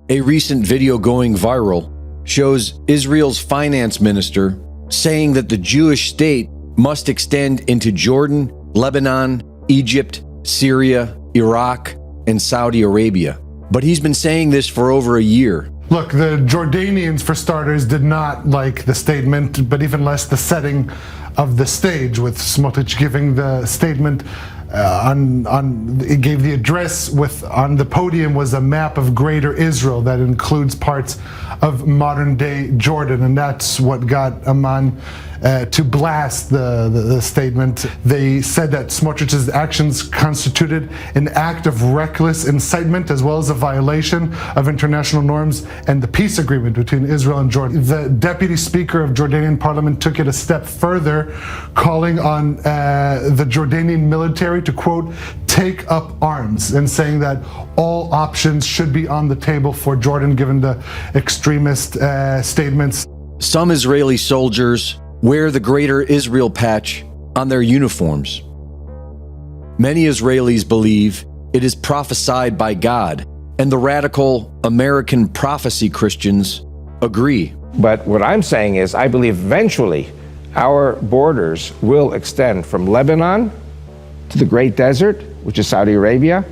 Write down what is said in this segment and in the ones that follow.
A recent video going viral shows Israel's finance minister saying that the Jewish state must extend into Jordan, Lebanon, Egypt, Syria, Iraq, and Saudi Arabia. But he's been saying this for over a year. Look, the Jordanians, for starters, did not like the statement, but even less the setting of the stage, with Smotrich giving the statement he gave the address on the podium was a map of Greater Israel that includes parts of modern-day Jordan, and that's what got Amman to blast the statement. They said that Smotrich's actions constituted an act of reckless incitement as well as a violation of international norms and the peace agreement between Israel and Jordan. The deputy speaker of Jordanian parliament took it a step further, calling on the Jordanian military to, quote, take up arms, and saying that all options should be on the table for Jordan given the extremist statements. Some Israeli soldiers wear the Greater Israel patch on their uniforms. Many Israelis believe it is prophesied by God, and the radical American prophecy Christians agree. But what I'm saying is, I believe eventually our borders will extend from Lebanon to the Great Desert, which is Saudi Arabia,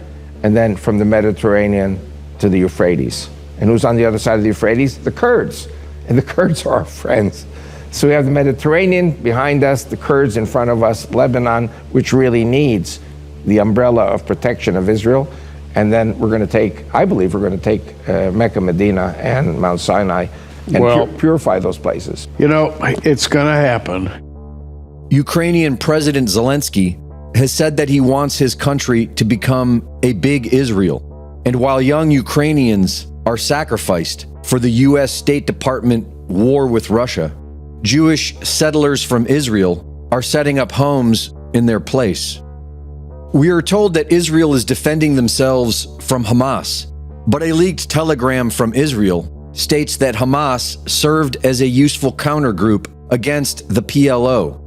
and then from the Mediterranean to the Euphrates. And who's on the other side of the Euphrates? The Kurds. And the Kurds are our friends. So we have the Mediterranean behind us, the Kurds in front of us, Lebanon, which really needs the umbrella of protection of Israel. And then we're going to take, I believe we're going to take Mecca, Medina, and Mount Sinai and purify those places. You know, it's going to happen. Ukrainian President Zelensky has said that he wants his country to become a big Israel. And while young Ukrainians are sacrificed for the U.S. State Department war with Russia, Jewish settlers from Israel are setting up homes in their place. We are told that Israel is defending themselves from Hamas, but a leaked telegram from Israel states that Hamas served as a useful countergroup against the PLO.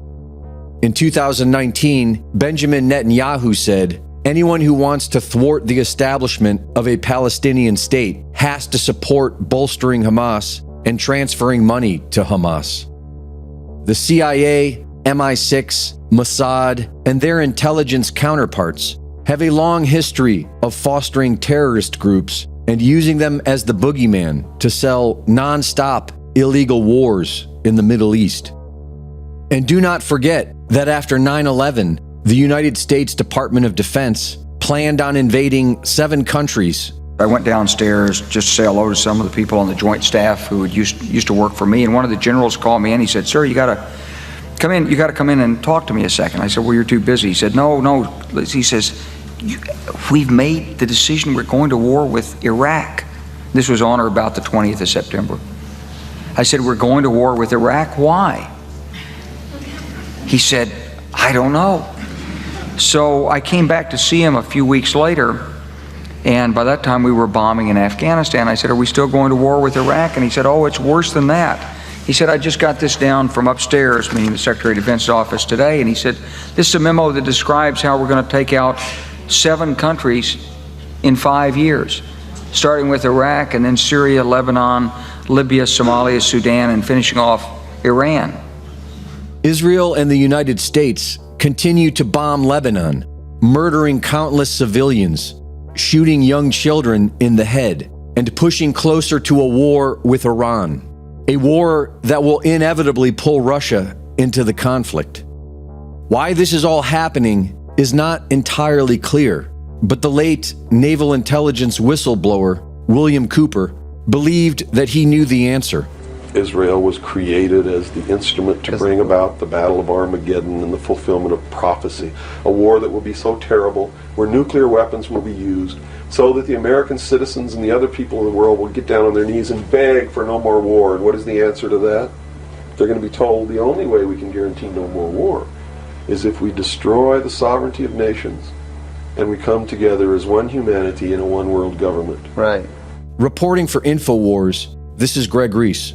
In 2019, Benjamin Netanyahu said, anyone who wants to thwart the establishment of a Palestinian state has to support bolstering Hamas and transferring money to Hamas. The CIA, MI6, Mossad, and their intelligence counterparts have a long history of fostering terrorist groups and using them as the boogeyman to sell non-stop illegal wars in the Middle East. And do not forget that after 9/11, the United States Department of Defense planned on invading 7 countries. I went downstairs just to say hello to some of the people on the Joint Staff who used to work for me, and one of the generals called me in. He said, "Sir, you got to come in. You got to come in and talk to me a second." I said, "Well, you're too busy." He said, No. He says, "We've made the decision. We're going to war with Iraq." This was on or about the 20th of September. I said, "We're going to war with Iraq. Why?" He said, "I don't know." So I came back to see him a few weeks later, and by that time we were bombing in Afghanistan. I said, "Are we still going to war with Iraq?" And he said, "Oh, it's worse than that." He said, "I just got this down from upstairs," meaning the Secretary of Defense's office today, and he said, "This is a memo that describes how we're going to take out 7 countries in 5 years, starting with Iraq and then Syria, Lebanon, Libya, Somalia, Sudan, and finishing off Iran." Israel and the United States continue to bomb Lebanon, murdering countless civilians, shooting young children in the head, and pushing closer to a war with Iran, a war that will inevitably pull Russia into the conflict. Why this is all happening is not entirely clear, but the late naval intelligence whistleblower, William Cooper, believed that he knew the answer. Israel was created as the instrument to bring about the Battle of Armageddon and the fulfillment of prophecy, a war that will be so terrible, where nuclear weapons will be used, so that the American citizens and the other people in the world will get down on their knees and beg for no more war. And what is the answer to that? They're going to be told the only way we can guarantee no more war is if we destroy the sovereignty of nations and we come together as one humanity in a one world government. Right. Reporting for InfoWars, this is Greg Reese.